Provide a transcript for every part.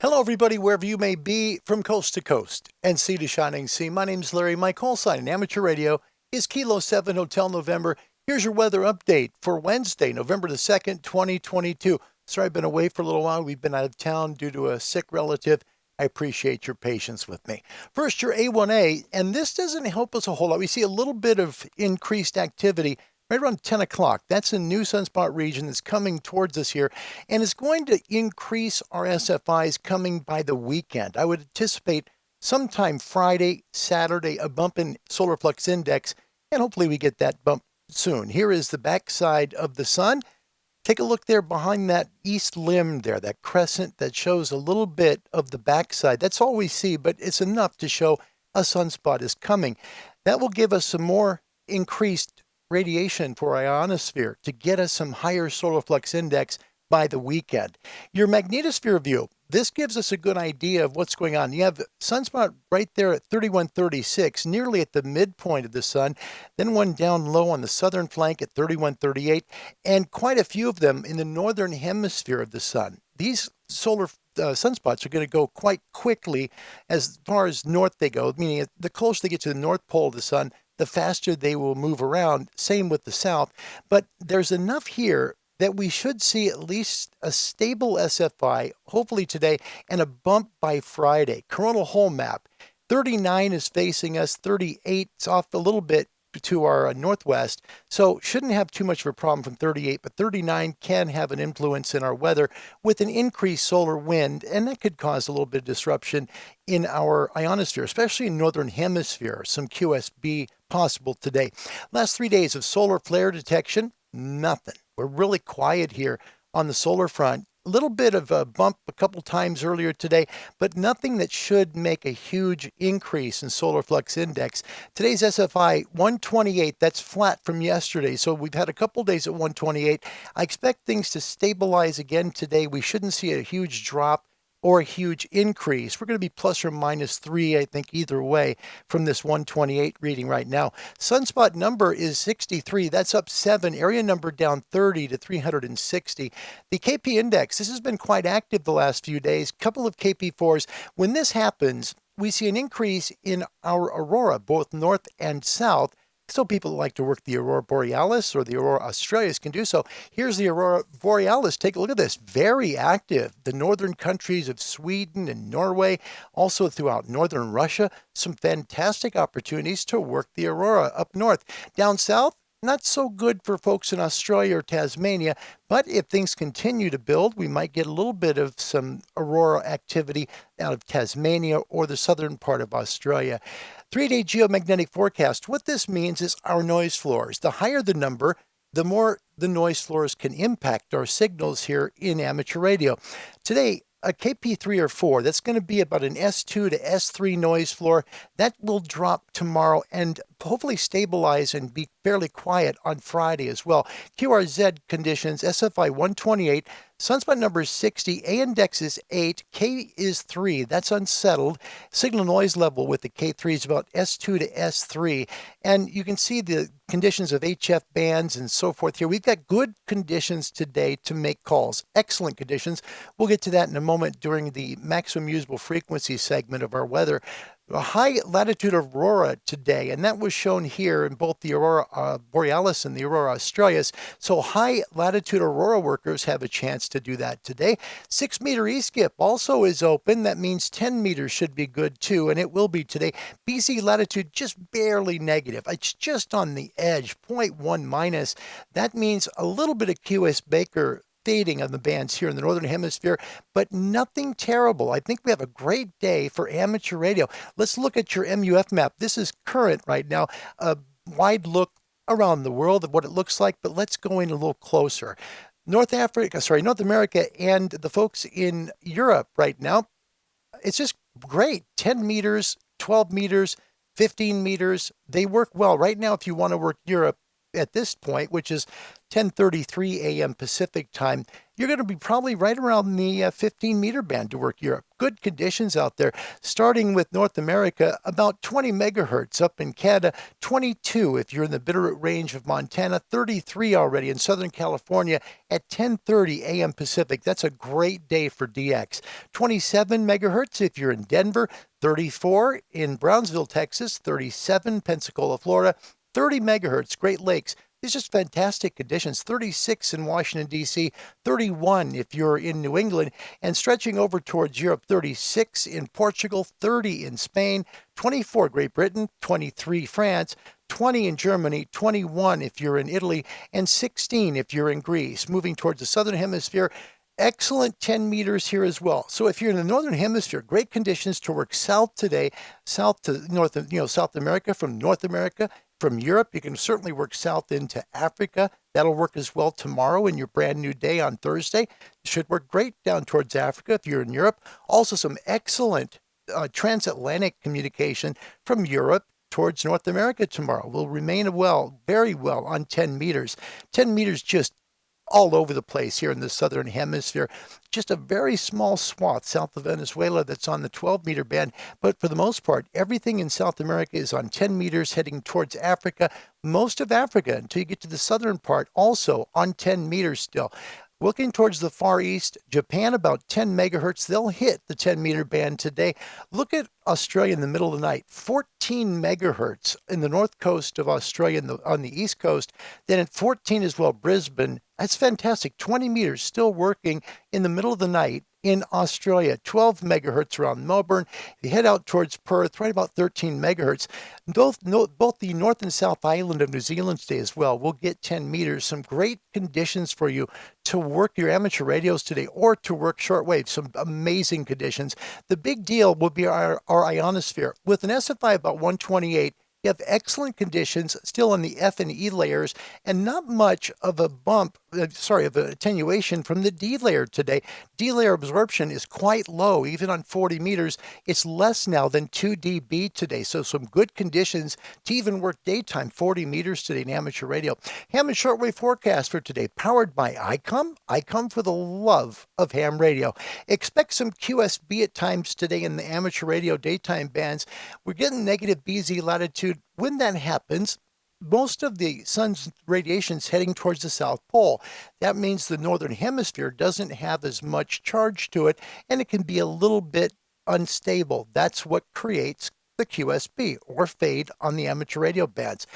Hello, everybody, wherever you may be, from coast to coast and sea to shining sea. My name's Larry. My call sign in amateur radio is Kilo 7 Hotel November. Here's your weather update for Wednesday, November the 2nd, 2022. Sorry, I've been away for a little while. We've been out of town due to a sick relative. I appreciate your patience with me. First, your A1A, and this doesn't help us a whole lot. We see a little bit of increased activity right around 10 o'clock. That's a new sunspot region that's coming towards us here, and it's going to increase our SFIs coming by the weekend. I would anticipate sometime Friday, Saturday, a bump in solar flux index, and hopefully we get that bump soon. Here is the backside of the sun. Take a look there behind that east limb there, that crescent that shows a little bit of the backside. That's all we see, but it's enough to show a sunspot is coming. That will give us some more increased radiation for our ionosphere to get us some higher solar flux index by the weekend. Your magnetosphere view, this gives us a good idea of what's going on. You have sunspot right there at 3136, nearly at the midpoint of the sun, then one down low on the southern flank at 3138, and quite a few of them in the northern hemisphere of the sun. These solar sunspots are going to go quite quickly as far as north they go, meaning the closer they get to the north pole of the sun, the faster they will move around. Same with the south. But there's enough here that we should see at least a stable SFI, hopefully today, and a bump by Friday. Coronal hole map. 39 is facing us, 38 is off a little bit to our northwest, so shouldn't have too much of a problem from 38, but 39 can have an influence in our weather with an increased solar wind, and that could cause a little bit of disruption in our ionosphere, especially in northern hemisphere. Some QSB possible today. Last 3 days of solar flare detection, nothing. We're really quiet here on the solar front. A little bit of a bump a couple times earlier today, but nothing that should make a huge increase in solar flux index. Today's SFI 128, that's flat from yesterday. So we've had a couple days at 128. I expect things to stabilize again today. We shouldn't see a huge drop or a huge increase. We're going to be plus or minus 3, I think, either way from this 128 reading right now. Sunspot number is 63. That's up 7. Area number down 30 to 360. The KP index, this has been quite active the last few days. Couple of KP4s. When this happens, we see an increase in our aurora, both north and south. So people that like to work the Aurora Borealis or the Aurora Australis can do so. Here's the Aurora Borealis. Take a look at this. Very active. The northern countries of Sweden and Norway, also throughout northern Russia, some fantastic opportunities to work the Aurora up north. Down south, not so good for folks in Australia or Tasmania, but if things continue to build, we might get a little bit of some aurora activity out of Tasmania or the southern part of Australia. 3-day geomagnetic forecast. What this means is our noise floors. The higher the number, the more the noise floors can impact our signals here in amateur radio. Today, a KP3 or 4, that's going to be about an S2 to S3 noise floor. That will drop tomorrow and hopefully stabilize and be fairly quiet on Friday as well. QRZ conditions, SFI 128, sunspot number is 60, A index is 8, K is 3, that's unsettled. Signal noise level with the K3 is about S2 to S3, and you can see the conditions of HF bands and so forth here. We've got good conditions today to make calls, excellent conditions. We'll get to that in a moment during the maximum usable frequency segment of our weather. A high latitude aurora today, and that was shown here in both the Aurora Borealis and the Aurora Australis. So high latitude aurora workers have a chance to do that today. 6-meter E-skip also is open. That means 10 meters should be good too, and it will be today. BC latitude just barely negative. It's just on the edge, 0.1 minus. That means a little bit of QS Baker fading on the bands here in the northern hemisphere, but nothing terrible. I think we have a great day for amateur radio. Let's look at your MUF map. This is current right now, a wide look around the world of what it looks like, but let's go in a little closer. North America and the folks in Europe right now, it's just great. 10 meters, 12 meters, 15 meters. They work well. Right now, if you want to work Europe, at this point, which is 10:33 a.m. Pacific time, you're going to be probably right around the 15 meter band to work Europe. Good conditions out there, starting with North America, about 20 megahertz up in Canada, 22 if you're in the Bitterroot range of Montana, 33 already in Southern California at 10:30 a.m. Pacific. That's a great day for DX. 27 megahertz if you're in Denver, 34 in Brownsville, Texas, 37 Pensacola, Florida, 30 megahertz, Great Lakes. It's just fantastic conditions. 36 in Washington, D.C., 31 if you're in New England, and stretching over towards Europe, 36 in Portugal, 30 in Spain, 24 Great Britain, 23 France, 20 in Germany, 21 if you're in Italy, and 16 if you're in Greece. Moving towards the southern hemisphere, excellent 10 meters here as well. So if you're in the northern hemisphere, great conditions to work south today, south to north of, South America, from North America, from Europe. You can certainly work south into Africa. That'll work as well tomorrow in your brand new day on Thursday. It should work great down towards Africa if you're in Europe. Also some excellent transatlantic communication from Europe towards North America tomorrow. Will remain very well on 10 meters. 10 meters just all over the place here in the southern hemisphere. Just a very small swath south of Venezuela that's on the 12-meter band, but for the most part, everything in South America is on 10 meters heading towards Africa. Most of Africa, until you get to the southern part, also on 10 meters still. Looking towards the Far East, Japan about 10 megahertz. They'll hit the 10-meter band today. Look at Australia in the middle of the night, 14 megahertz in the north coast of Australia on the east coast. Then at 14 as well, Brisbane. That's fantastic. 20 meters still working in the middle of the night in Australia. 12 megahertz around Melbourne. If you head out towards Perth, right about 13 megahertz. Both the North and South Island of New Zealand today as well will get 10 meters. Some great conditions for you to work your amateur radios today or to work shortwave. Some amazing conditions. The big deal will be our ionosphere. With an SFI about 128, you have excellent conditions still on the F and E layers and not much of a of an attenuation from the D layer today. D layer absorption is quite low, even on 40 meters. It's less now than 2 dB today. So some good conditions to even work daytime 40 meters today in amateur radio. Ham and shortwave forecast for today, powered by ICOM. ICOM for the love of ham radio. Expect some QSB at times today in the amateur radio daytime bands. We're getting negative BZ latitude. When that happens, most of the sun's radiation is heading towards the South Pole. That means the northern hemisphere doesn't have as much charge to it, and it can be a little bit unstable. That's what creates the QSB, or fade, on the amateur radio bands.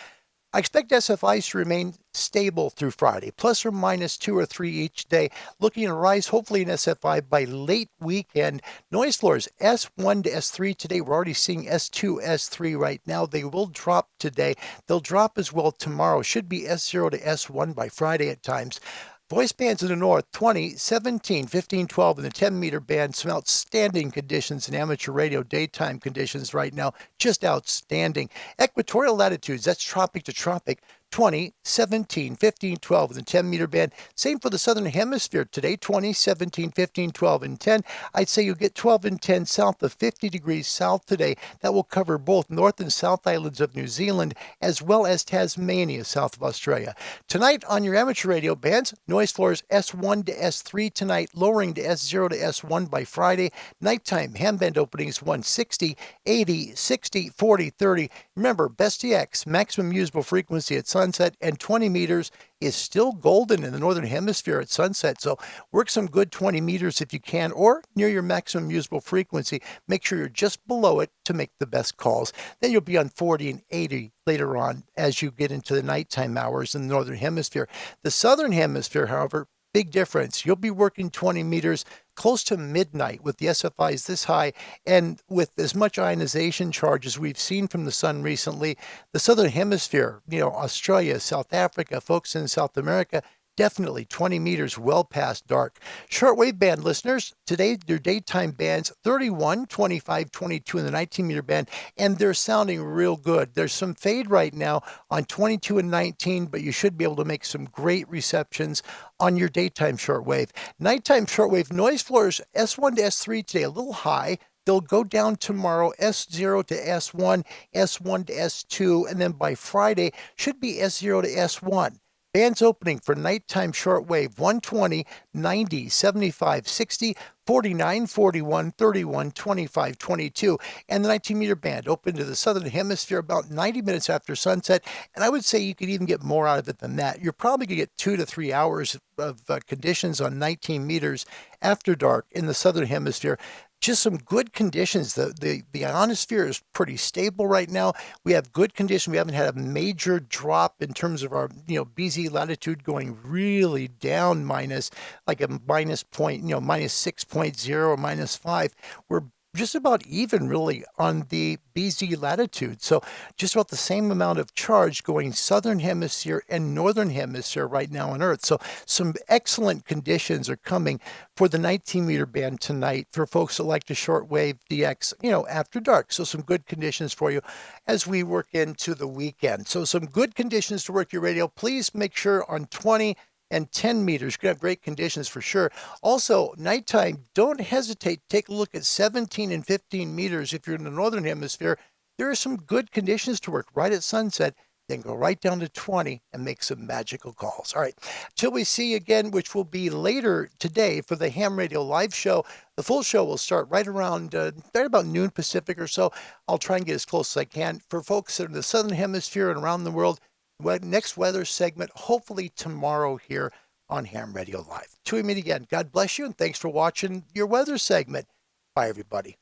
I expect SFIs to remain stable through Friday, plus or minus 2 or 3 each day. Looking to rise, hopefully, in SFI by late weekend. Noise floors S1 to S3 today. We're already seeing S2, S3 right now. They will drop today. They'll drop as well tomorrow. Should be S0 to S1 by Friday at times. Voice bands in the north, 20, 17, 15, 12 in the 10-meter band. Some outstanding conditions in amateur radio daytime conditions right now. Just outstanding. Equatorial latitudes, that's tropic to tropic. 20, 17, 15, 12 in the 10-meter band. Same for the southern hemisphere today, 20, 17, 15, 12, and 10. I'd say you'll get 12 and 10 south of 50 degrees south today. That will cover both North and South Islands of New Zealand, as well as Tasmania, south of Australia. Tonight on your amateur radio bands, noise floors S1 to S3 tonight, lowering to S0 to S1 by Friday. Nighttime ham band openings 160, 80, 60, 40, 30. Remember, best TX, maximum usable frequency at sunset, and 20 meters is still golden in the northern hemisphere at sunset. So work some good 20 meters if you can, or near your maximum usable frequency. Make sure you're just below it to make the best calls. Then you'll be on 40 and 80 later on as you get into the nighttime hours in the northern hemisphere. The southern hemisphere, however, big difference. You'll be working 20 meters close to midnight with the SFIs this high, and with as much ionization charge as we've seen from the sun recently. The southern hemisphere, Australia, South Africa, folks in South America, definitely 20 meters well past dark. Shortwave band listeners, today their daytime bands 31, 25, 22 in the 19-meter band, and they're sounding real good. There's some fade right now on 22 and 19, but you should be able to make some great receptions on your daytime shortwave. Nighttime shortwave noise floors S1 to S3 today a little high. They'll go down tomorrow, S0 to S1, S1 to S2, and then by Friday, should be S0 to S1. Bands opening for nighttime shortwave 120, 90, 75, 60, 49, 41, 31, 25, 22. And the 19-meter band open to the southern hemisphere about 90 minutes after sunset. And I would say you could even get more out of it than that. You're probably going to get 2 to 3 hours of conditions on 19 meters after dark in the southern hemisphere. Just some good conditions. The ionosphere is pretty stable right now. We have good conditions. We haven't had a major drop in terms of our, BZ latitude going really down like a minus point, minus 6.0 or minus 5. We're just about even really on the BZ latitude. So just about the same amount of charge going southern hemisphere and northern hemisphere right now on Earth. So some excellent conditions are coming for the 19-meter band tonight for folks that like to shortwave DX, after dark. So some good conditions for you as we work into the weekend. So some good conditions to work your radio. Please make sure on 20 and 10 meters. You're going to have great conditions for sure. Also, nighttime, don't hesitate. Take a look at 17 and 15 meters. If you're in the northern hemisphere, there are some good conditions to work right at sunset. Then go right down to 20 and make some magical calls. All right. Till we see you again, which will be later today for the Ham Radio Live show. The full show will start right around right about noon Pacific or so. I'll try and get as close as I can. For folks that are in the southern hemisphere and around the world, next weather segment, hopefully tomorrow here on Ham Radio Live. Till we meet again, God bless you, and thanks for watching your weather segment. Bye, everybody.